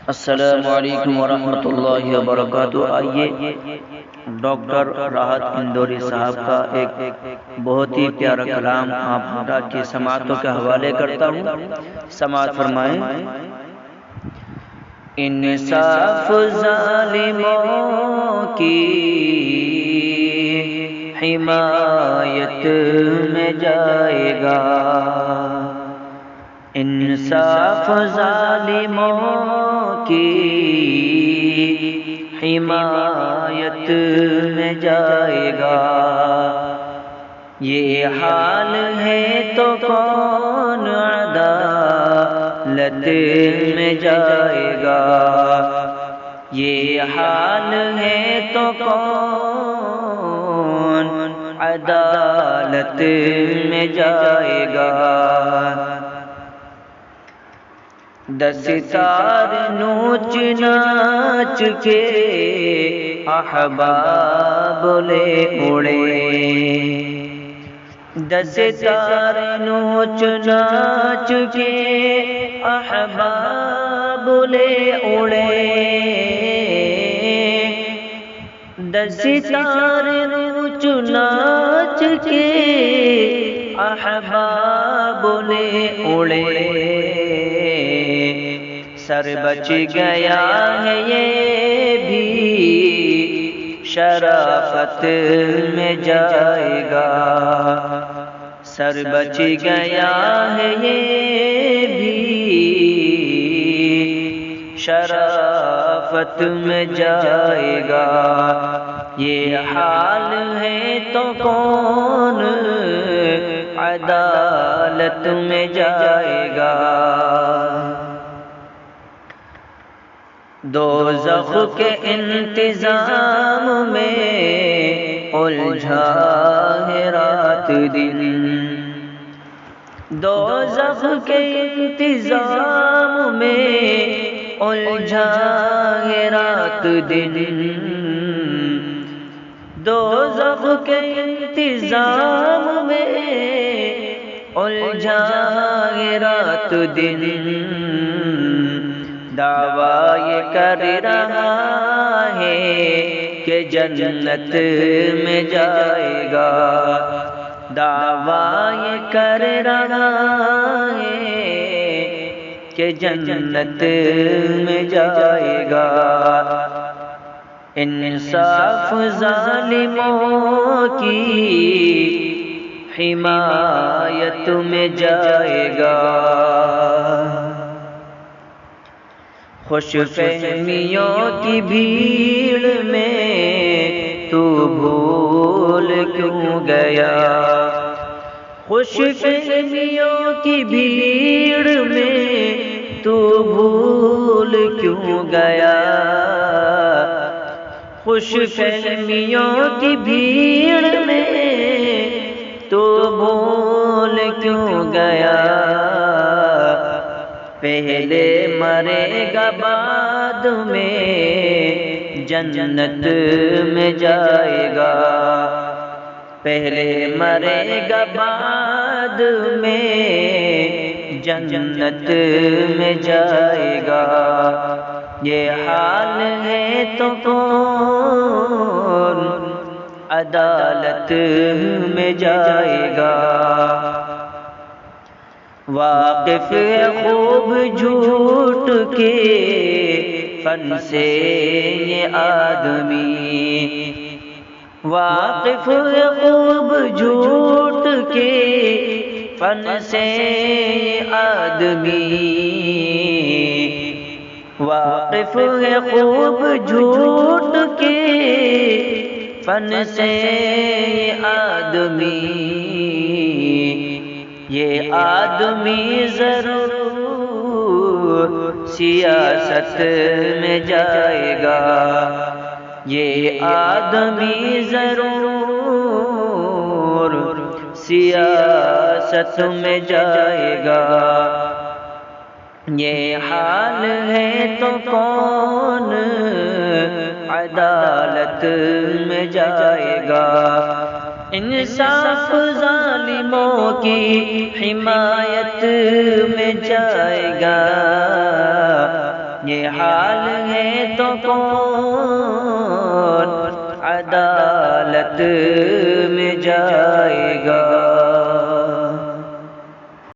السلام علیکم ورحمۃ اللہ وبرکاتہ۔ آئیے ڈاکٹر راحت اندوری صاحب کا ایک بہت ہی پیارا کلام آپ کی سماعتوں کے حوالے کرتا ہوں، سماعت فرمائیں۔ انصاف ظالموں کی حمایت میں جائے گا، انصاف ظالموں کی حمایت میں جائے گا۔ یہ حال ہے تو کون عدالت میں جائے گا، یہ حال ہے تو کون عدالت میں جائے گا۔ دستار نوچ ناچ کے احباب لے اڑے، دستار نوچ ناچ کے احباب لے اڑے، دستار نوچ ناچ کے احباب لے اڑے، سر بچ گیا ہے یہ بھی شرافت میں جائے گا، سر بچ گیا ہے یہ بھی شرافت میں جائے گا۔ یہ حال ہے تو کون عدالت میں جائے گا۔ دوزخ کے انتظام میں الجھا ہے رات دن، دوزخ کے انتظام میں الجھا ہے رات دن، دوزخ کے انتظام میں الجھا ہے رات دن، دعویٰ یہ کر رہا ہے کہ جنت میں جائے گا، دعویٰ یہ کر رہا ہے کہ جنت میں جائے گا۔ انصاف ظالموں کی حمایت میں جائے گا، خوش فہمیوں کی بھیڑ میں تو بھول کیوں گیا، خوش فہمیوں کی بھیڑ میں تو بھول کیوں گیا، خوش فہمیوں کی بھیڑ میں تو بھول کیوں گیا، پہلے مرے گا بعد میں جنت میں جائے گا، پہلے مرے گا بعد میں جنت میں جائے گا۔ یہ حال ہے تو کون عدالت میں جائے گا، واقف ہے خوب جھوٹ کے فن سے یہ آدمی، واقف ہے خوب جھوٹ کے فن سے یہ آدمی، واقف ہے خوب جھوٹ کے فن سے یہ آدمی، یہ آدمی ضرور سیاست میں جائے گا، یہ آدمی ضرور سیاست میں جائے گا۔ یہ حال ہے تو کون عدالت میں جائے گا، انصاف ظالموں کی حمایت میں جائے گا، یہ حال ہے تو کون عدالت میں جائے گا؟